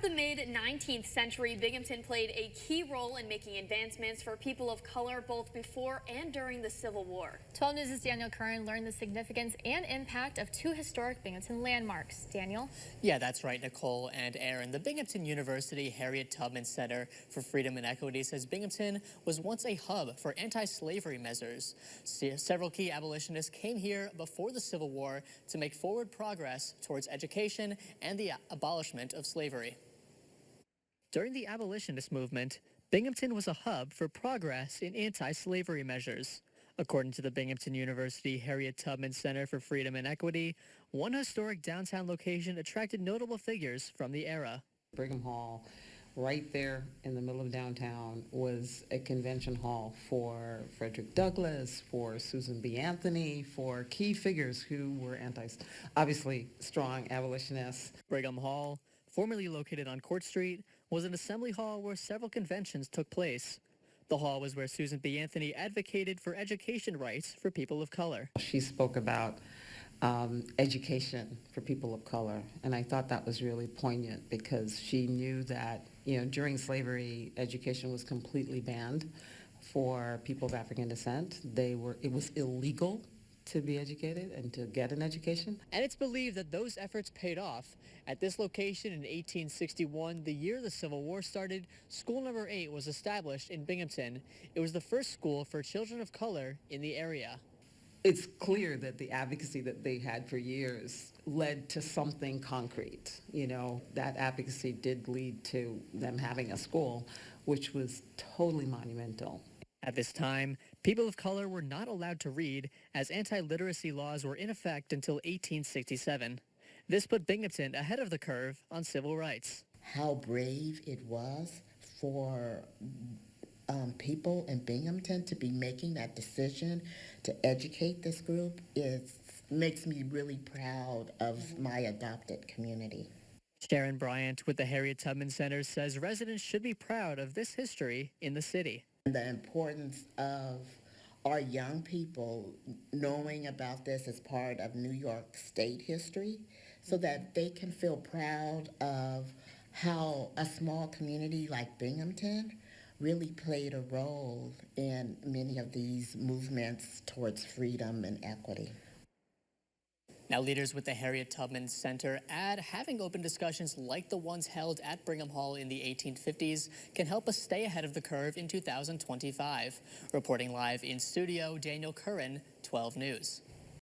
Throughout the mid-19th century, Binghamton played a key role in making advancements for people of color both before and during the Civil War. 12 News' Daniel Curran learned the significance and impact of two historic Binghamton landmarks. Daniel? Yeah, that's right, Nicole and Aaron. The Binghamton University Harriet Tubman Center for Freedom and Equity says Binghamton was once a hub for anti-slavery measures. Several key abolitionists came here before the Civil War to make forward progress towards education and the abolishment of slavery. During the abolitionist movement, Binghamton was a hub for progress in anti-slavery measures. According to the Binghamton University Harriet Tubman Center for Freedom and Equity, one historic downtown location attracted notable figures from the era. Brigham Hall, right there in the middle of downtown, was a convention hall for Frederick Douglass, for Susan B. Anthony, for key figures who were obviously strong abolitionists. Brigham Hall, formerly located on Court Street, was an assembly hall where several conventions took place. The hall was where Susan B. Anthony advocated for education rights for people of color. She spoke about education for people of color, and I thought that was really poignant because she knew that, during slavery, education was completely banned for people of African descent. It was illegal to be educated and to get an education. And it's believed that those efforts paid off. At this location in 1861, the year the Civil War started, School Number 8 was established in Binghamton. It was the first school for children of color in the area. It's clear that the advocacy that they had for years led to something concrete. That advocacy did lead to them having a school, which was totally monumental. At this time, people of color were not allowed to read, as anti-literacy laws were in effect until 1867. This put Binghamton ahead of the curve on civil rights. How brave it was for people in Binghamton to be making that decision to educate this group makes me really proud of my adopted community. Sharon Bryant with the Harriet Tubman Center says residents should be proud of this history in the city. The importance of our young people knowing about this as part of New York State history so that they can feel proud of how a small community like Binghamton really played a role in many of these movements towards freedom and equity. Now, leaders with the Harriet Tubman Center add having open discussions like the ones held at Brigham Hall in the 1850s can help us stay ahead of the curve in 2025. Reporting live in studio, Daniel Curran, 12 News.